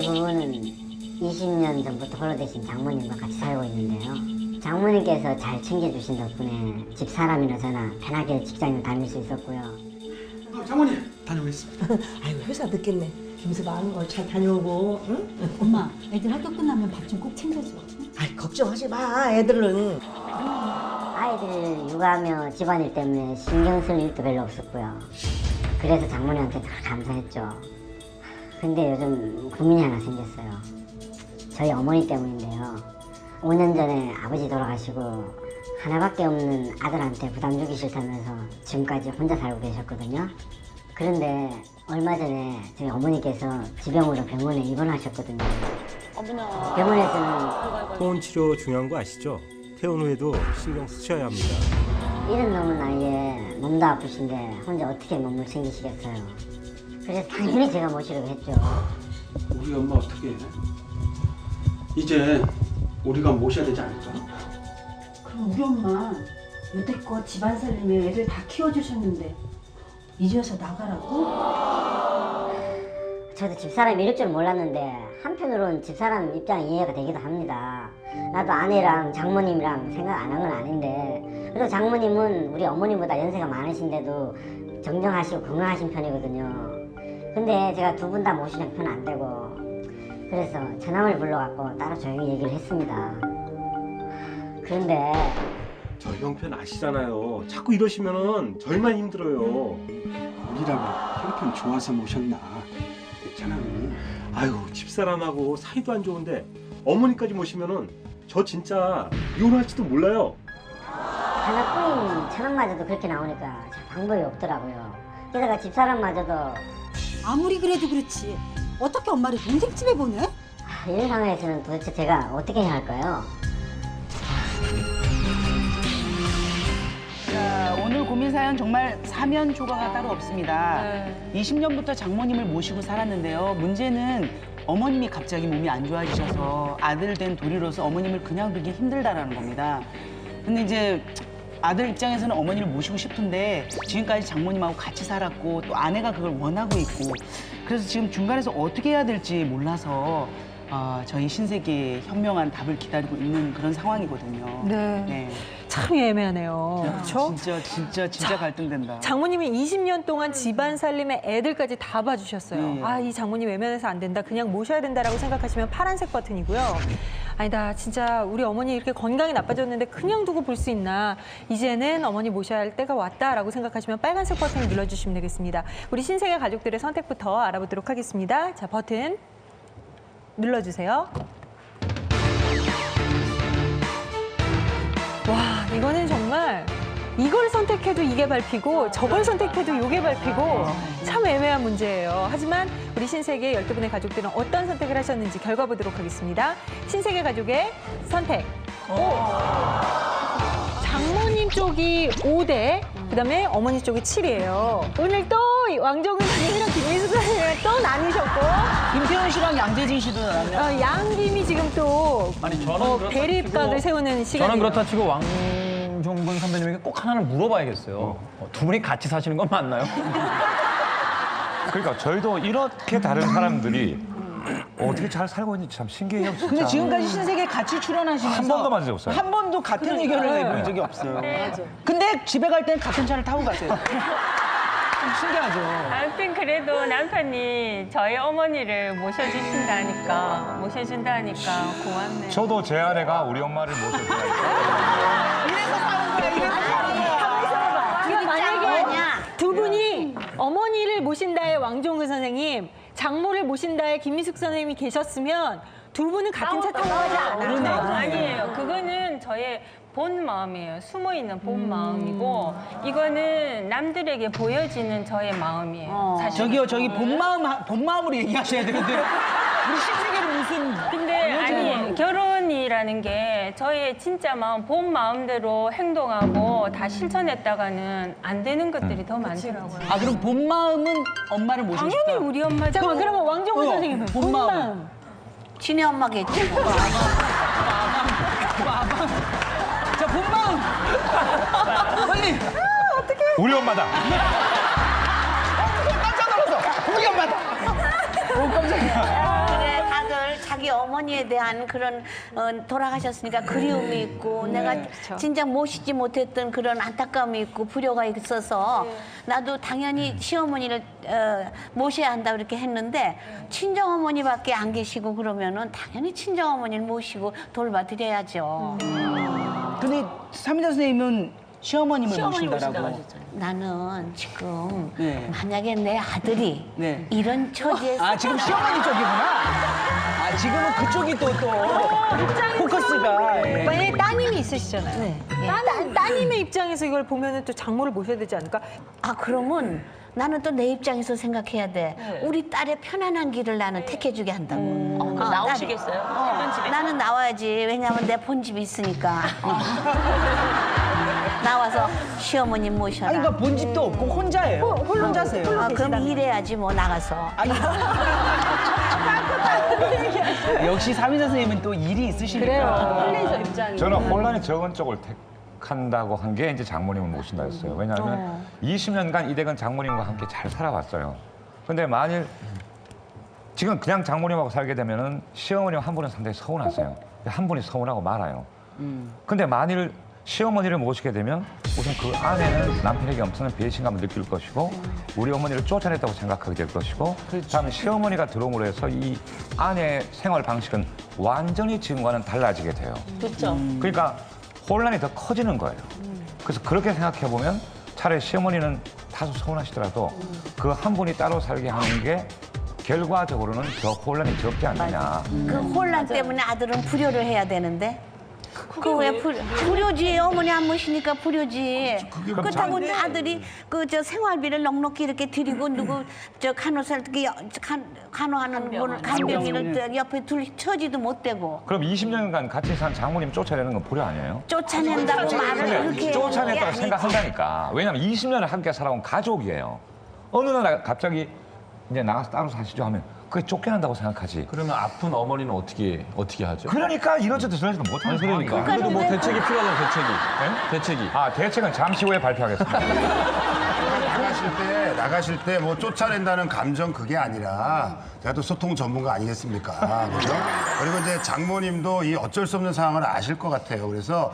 부부는 20년 전부터 홀로 되신 장모님과 같이 살고 있는데요. 장모님께서 잘 챙겨주신 덕분에 집사람이나 저나 편하게 직장을 다닐 수 있었고요. 장모님 다녀오겠습니다. 아이고 회사 늦겠네. 김수 많은 걸 잘 다녀오고. 응? 엄마, 애들 학교 끝나면 밥 좀 꼭 챙겨줘. 아이 걱정하지 마. 애들은. 아이들 육아하며 집안일 때문에 신경 쓸 일도 별로 없었고요. 그래서 장모님한테 다 감사했죠. 근데 요즘 고민이 하나 생겼어요. 저희 어머니 때문인데요. 5년 전에 아버지 돌아가시고 하나밖에 없는 아들한테 부담 주기 싫다면서 지금까지 혼자 살고 계셨거든요. 그런데 얼마 전에 저희 어머니께서 지병으로 병원에 입원하셨거든요. 병원에서는 호흡 치료 중요한 거 아시죠? 퇴원 후에도 신경 쓰셔야 합니다. 이른 넘은 나이에 몸도 아프신데 혼자 어떻게 몸을 챙기시겠어요. 그래서 당연히 제가 모시려고 했죠. 우리 엄마 어떻게 해? 이제 우리가 모셔야 되지 않을까? 그럼 우리 엄마 여태껏 집안 살림에 애들 다 키워주셨는데 이제 와서 나가라고? 저도 집사람이 이럴 줄 몰랐는데 한편으로는 집사람 입장 이해가 되기도 합니다. 나도 아내랑 장모님이랑 생각 안 한 건 아닌데 그래도 장모님은 우리 어머니보다 연세가 많으신데도 정정하시고 건강하신 편이거든요. 근데 제가 두 분 다 모시는 편 안 되고 그래서 처남을 불러갖고 따로 조용히 얘기를 했습니다. 그런데 저 형편 아시잖아요. 자꾸 이러시면은 저희만 힘들어요. 우리라고 형편 좋아서 모셨나? 괜찮아니? 아유, 집사람하고 사이도 안 좋은데 어머니까지 모시면은 저 진짜 이혼할지도 몰라요. 하나뿐인 처남마저도 그렇게 나오니까 참 방법이 없더라고요. 게다가 집사람마저도 아무리 그래도 그렇지. 어떻게 엄마를 동생 집에 보내? 이런 상황에서는 도대체 제가 어떻게 해야 할까요? 자, 오늘 고민 사연 정말 사면 초가가 따로 없습니다. 20년부터 장모님을 모시고 살았는데요. 문제는 어머님이 갑자기 몸이 안 좋아지셔서 아들 된 도리로서 어머님을 그냥 두기 힘들다라는 겁니다. 근데 이제 아들 입장에서는 어머니를 모시고 싶은데 지금까지 장모님하고 같이 살았고 또 아내가 그걸 원하고 있고 그래서 지금 중간에서 어떻게 해야 될지 몰라서 저희 신세계의 현명한 답을 기다리고 있는 그런 상황이거든요. 네. 참 애매하네요. 그렇죠? 진짜 갈등된다. 장모님이 20년 동안 집안 살림에 애들까지 다 봐주셨어요. 네. 아, 이 장모님 외면해서 안 된다. 그냥 모셔야 된다라고 생각하시면 파란색 버튼이고요. 아니다. 진짜 우리 어머니 이렇게 건강이 나빠졌는데 그냥 두고 볼 수 있나. 이제는 어머니 모셔야 할 때가 왔다라고 생각하시면 빨간색 버튼을 눌러주시면 되겠습니다. 우리 신세계 가족들의 선택부터 알아보도록 하겠습니다. 자, 버튼 눌러주세요. 와, 이거는 정말 이걸 선택해도 이게 밟히고 저걸 선택해도 이게 밟히고 참 애매한 문제예요. 하지만 우리 신세계 12분의 가족들은 어떤 선택을 하셨는지 결과 보도록 하겠습니다. 신세계 가족의 선택. 장모님 쪽이 5대, 그다음에 어머니 쪽이 7이에요. 오늘 또 왕정은 선생님이랑 김미수 선생님이랑 또 나뉘셨고 김태현 씨랑 양재진 씨도 나왔네요. 양김이 지금 또 아니 저는 그렇다 대립각을 치고, 세우는 시간이에요. 저는 그렇다 치고 왕종근 선배님에게 꼭 하나를 물어봐야겠어요. 두 분이 같이 사시는 건 맞나요? 그러니까 저희도 이렇게 다른 사람들이 어떻게 잘 살고 있는지 참 신기해요, 진짜. 근데 지금까지 신세계 같이 출연하시면서 한 번도 맞은 적 없어요. 한 번도 같은 의견을 내본 적이 없어요. 근데 집에 갈 때는 같은 차를 타고 가세요. 좀 신기하죠. 아무튼 그래도 남편이 저희 어머니를 모셔준다니까 고맙네요. 저도 제 아내가 우리 엄마를 모셔줘야 만약에 두 분이 어머니를 모신다의 왕종근 선생님, 장모를 모신다의 김미숙 선생님이 계셨으면 두 분은 같은 차 타고 가지 않아요. 아니에요. 그거는 저의 본 마음이에요. 숨어있는 본 마음이고 이거는 남들에게 보여지는 저의 마음이에요. 사실. 저기 본마음으로 얘기하셔야 되는데 우리 신세계는 무슨 근데 아니 결혼이라는 게 저의 진짜 마음, 본 마음대로 행동하고 다 실천했다가는 안 되는 것들이 더 많더라고요. 그럼 본마음은 엄마를 모시고 싶다. 당연히 우리 엄마. 잠깐만, 그러면 왕종근 선생님은 본마음. 친애 엄마겠지. 자, 본마음. 빨리. 우리 엄마다. 깜짝 놀랐어. 우리 엄마다. 오, 깜짝이야. 그래, 다 자기 어머니에 대한 그런 돌아가셨으니까 그리움이 있고 내가 진작 모시지 못했던 그런 안타까움이 있고 불효가 있어서 나도 당연히 시어머니를 모셔야 한다고 이렇게 했는데 친정어머니밖에 안 계시고 그러면은 당연히 친정어머니를 모시고 돌봐드려야죠. 근데 삼인자 선생님은 시어머님을 모신다라고. 나는 지금 네. 만약에 내 아들이 네. 이런 처지에서 아, 지금 시어머니 쪽이구나. 아, 지금은 그쪽이 또 포커스가. 예. 만약에 따님이 있으시잖아요. 네. 따님의 입장에서 이걸 보면은 또 장모를 모셔야 되지 않을까? 아 그러면 나는 또 내 입장에서 생각해야 돼. 우리 딸의 편안한 길을 나는 택해주게 한다고. 그럼 나오시겠어요? 나는 나와야지. 왜냐하면 내 본집이 있으니까. 나와서 시어머님 모셔라. 아니, 그러니까 본집도 없고 혼자예요. 혼자세요. 아, 그럼 일해야지 뭐 나가서. 아니. 역시 삼인자 선생님은 또 일이 있으시니까. 저는 혼란이 적은 쪽을 택한다고 한 게 이제 장모님을 모신다 했어요. 왜냐하면 20년간 이댁은 장모님과 함께 잘 살아왔어요. 근데 만일 지금 그냥 장모님하고 살게 되면은 시어머님 한 분은 상당히 서운하세요. 한 분이 서운하고 말아요. 근데 만일 시어머니를 모시게 되면 우선 그 아내는 남편에게 엄청난 배신감을 느낄 것이고 우리 어머니를 쫓아냈다고 생각하게 될 것이고 다음에 시어머니가 들어옴으로 해서 이 아내의 생활 방식은 완전히 지금과는 달라지게 돼요. 그렇죠. 그러니까 혼란이 더 커지는 거예요. 그래서 그렇게 생각해 보면 차라리 시어머니는 다소 서운하시더라도 그 한 분이 따로 살게 하는 게 결과적으로는 더 혼란이 적지 않느냐. 그 혼란 때문에 아들은 불효를 해야 되는데. 그 왜 불효지. 어머니 안 모시니까 불효지. 그렇다고 아들이 그 저 생활비를 넉넉히 이렇게 드리고 누구 저 간호사를 간호하는 분을 간병인을 옆에 둘 처지도 못 되고. 그럼 20년간 같이 산 장모님 쫓아내는 건 불효 아니에요? 쫓아낸다고 말을 그렇게 근데 해야 쫓아냈다고 생각한다니까. 왜냐면 20년을 함께 살아온 가족이에요. 어느 날 갑자기 이제 나가서 따로 사시죠 하면 그게 쫓겨난다고 생각하지. 그러면 아픈 어머니는 어떻게 하죠? 그러니까 이러저도 저러지도 못하는 그러니까. 그래도 뭐 대책이 필요하잖아요, 대책이. 아, 대책은 잠시 후에 발표하겠습니다. 나가실 때 뭐 쫓아낸다는 감정 그게 아니라 제가 또 소통 전문가 아니겠습니까? 그죠? 그리고 이제 장모님도 이 어쩔 수 없는 상황을 아실 것 같아요. 그래서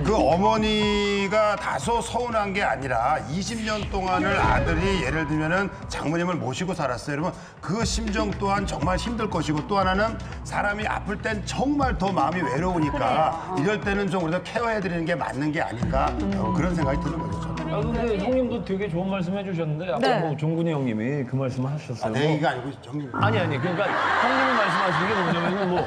그 어머니가 다소 서운한 게 아니라 20년 동안을 아들이 예를 들면은 장모님을 모시고 살았어요. 여러분 그 심정 또한 정말 힘들 것이고 또 하나는 사람이 아플 땐 정말 더 마음이 외로우니까 이럴 때는 좀 우리가 케어해드리는 게 맞는 게 아닌가 그런 생각이 드는 거죠. 저는. 아, 근데 형님도 되게 좋은 말씀 해주셨는데 아까 뭐 종근이 형님이 그 말씀 하셨어요. 내 얘기가 아니고 형님. 아니 그러니까 형님이 말씀하시는 게 뭐냐면 뭐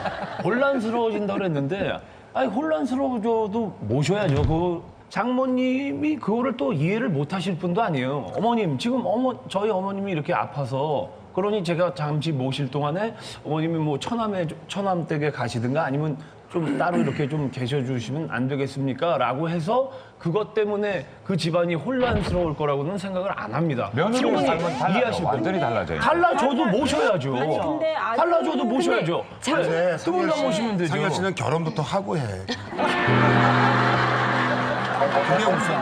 혼란스러워진다고 그랬는데 아니 혼란스러워져도 모셔야죠. 그 장모님이 그거를 또 이해를 못 하실 분도 아니에요. 어머님 지금 저희 어머님이 이렇게 아파서 그러니 제가 잠시 모실 동안에 어머님이 뭐 처남댁에 가시든가 아니면 좀 따로 이렇게 좀 계셔주시면 안 되겠습니까? 라고 해서 그것 때문에 그 집안이 혼란스러울 거라고는 생각을 안 합니다. 며느리를 살면 이해하실 완전히 달라져요. 달라져도 모셔야죠. 달라져도 모셔야죠. 근데 두 분 다 모시면 되죠. 상현 씨는 결혼부터 하고 해. 그게 우선.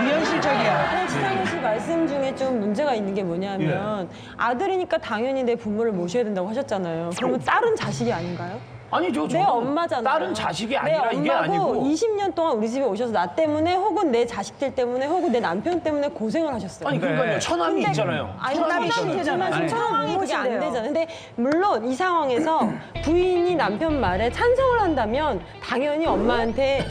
비현실적이야. 지상현 씨 말씀 중에 좀 문제가 있는 게 뭐냐면 아들이니까 당연히 내 부모를 모셔야 된다고 하셨잖아요. 그러면 딸은 자식이 아닌가요? 아니죠. 내 엄마잖아요. 딸은 자식이 아니라 내 이게 아니고. 엄마고 20년 동안 우리 집에 오셔서 나 때문에 혹은 내 자식들 때문에 혹은 내 남편 때문에 고생을 하셨어요. 아니 그러니까요. 처남이 있잖아요. 아니 처남이 되지만 처남이 그게 안 되잖아요. 근데 물론 이 상황에서 부인이 남편 말에 찬성을 한다면 당연히 엄마한테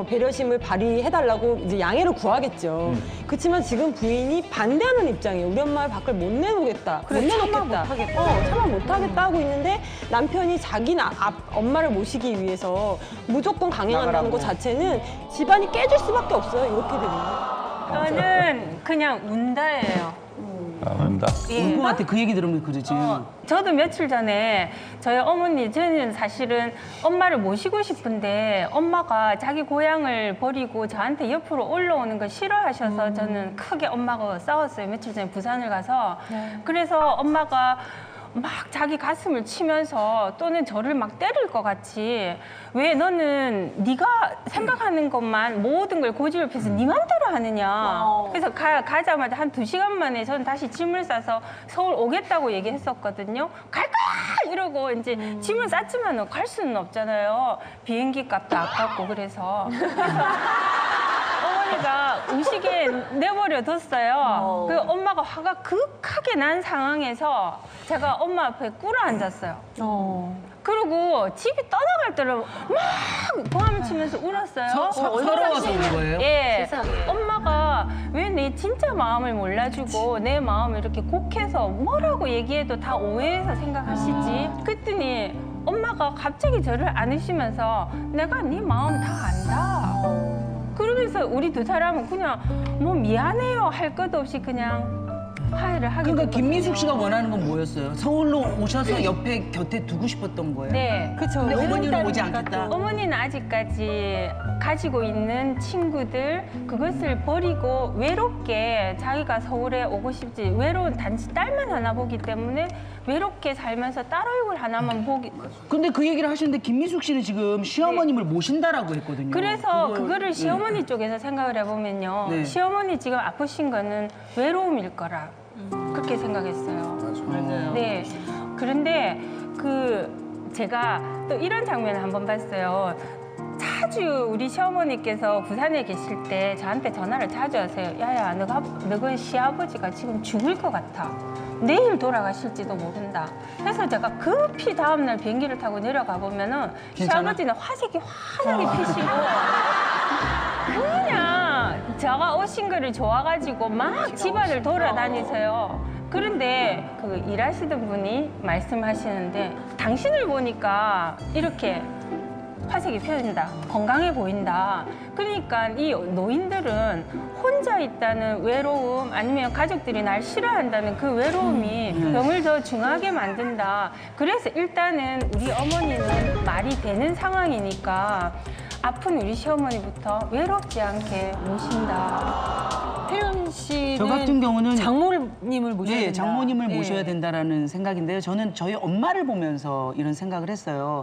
배려심을 발휘해달라고 이제 양해를 구하겠죠. 그렇지만 지금 부인이 반대하는 입장이에요. 우리 엄마를 밖을 못 내놓겠다. 못 내놓겠다. 참아 못하겠다 하고 있는데 남편이 자기 엄마를 모시기 위해서 무조건 강행한다는 것 자체는 집안이 깨질 수밖에 없어요. 이렇게 되면. 저는 그냥 운다예요. 운다. 울 것 같아. 그 얘기 들으면 그러지. 저도 며칠 전에 저희 어머니, 저는 사실은 엄마를 모시고 싶은데 엄마가 자기 고향을 버리고 저한테 옆으로 올라오는 걸 싫어하셔서 저는 크게 엄마가 싸웠어요. 며칠 전에 부산을 가서. 그래서 엄마가 막 자기 가슴을 치면서 또는 저를 막 때릴 것 같이 왜 너는 네가 생각하는 것만 모든 걸 고집해서 네 맘대로 하느냐. 그래서 가자마자 한 2시간 만에 저는 다시 짐을 싸서 서울 오겠다고 얘기했었거든요. 갈 거야 이러고 이제 짐을 쌌지만 갈 수는 없잖아요. 비행기 값도 아깝고 그래서 어머니가 의식에 내버려뒀어요. 그 엄마가 화가 극하게 난 상황에서 제가 엄마 앞에 꿇어 앉았어요. 그리고 집이 떠나갈 때를 막 고함을 치면서 울었어요. 서러워서 운 거예요? 예. 엄마가 왜 내 진짜 마음을 몰라주고 내 마음을 이렇게 곡해서 뭐라고 얘기해도 다 오해해서 생각하시지? 그랬더니 엄마가 갑자기 저를 안으시면서 내가 네 마음 다 안다. 그러면서 우리 두 사람은 그냥 뭐 미안해요 할 것도 없이 그냥 화해를 하게 그러니까 됐거든요. 김미숙 씨가 원하는 건 뭐였어요? 서울로 오셔서 옆에 곁에 두고 싶었던 거예요? 네. 그쵸. 근데 어머니는 외롭다니까 오지 않겠다. 또. 어머니는 아직까지 가지고 있는 친구들 그것을 버리고 외롭게 자기가 서울에 오고 싶지 외로운 단지 딸만 하나 보기 때문에 외롭게 살면서 딸 얼굴 하나만 보기 근데 그 얘기를 하시는데 김미숙 씨는 지금 시어머님을 모신다라고 했거든요. 그래서 그걸- 그거를 시어머니 쪽에서 생각을 해보면요 네. 시어머니 지금 아프신 거는 외로움일 거라 그렇게 생각했어요. 맞아요. 네. 그런데 제가 또 이런 장면을 한번 봤어요. 자주 우리 시어머니께서 부산에 계실 때 저한테 전화를 자주 하세요. 야야, 너가 시아버지가 지금 죽을 것 같아. 내일 돌아가실지도 모른다. 그래서 제가 급히 다음날 비행기를 타고 내려가 보면은 시아버지는 화색이 환하게 피시고 그냥 제가 오신 거를 좋아가지고 막 집안을 돌아다니세요. 그런데 그 일하시던 분이 말씀하시는데 당신을 보니까 이렇게 화색이 펴진다. 건강해 보인다. 그러니까 이 노인들은 혼자 있다는 외로움 아니면 가족들이 날 싫어한다는 그 외로움이 병을 더 중하게 만든다. 그래서 일단은 우리 어머니는 말이 되는 상황이니까 아픈 우리 시어머니부터 외롭지 않게 모신다. 혜련 씨는 저 같은 경우는 장모님을 모셔야 된다. 장모님을 네. 모셔야 된다라는 생각인데요. 저는 저희 엄마를 보면서 이런 생각을 했어요.